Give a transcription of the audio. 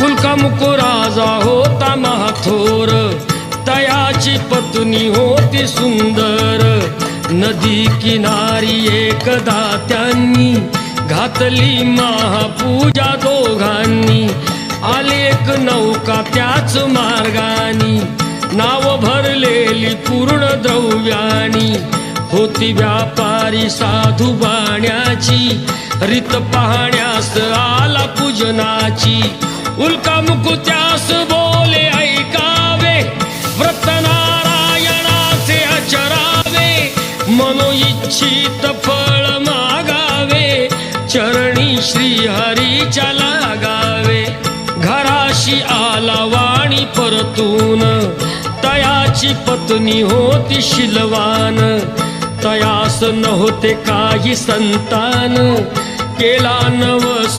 उल्कामुकू राजा होता महाथोर, तयाची पत्नी होती सुंदर. नदी किनारी एकदा त्यांनी घातली महापूजा दोघांनी. आली एक नौका त्याच मार्गानी, नाव भरलेली पूर्ण द्रव्यानी. होती व्यापारी साधू बाण्याची, रीत पाहण्यास आला पूजनाची. उल्कामुकू त्यास बोले ऐकावे, व्रत नारायणाचे आचरावे. मनोइच्छित फळ मागावे, चरणी श्रीहरीच्या लागावे. घराशी आला वाणी परतून, तयाची पत्नी होती शीलवान. तयास नव्हते काही संतान, केला नवस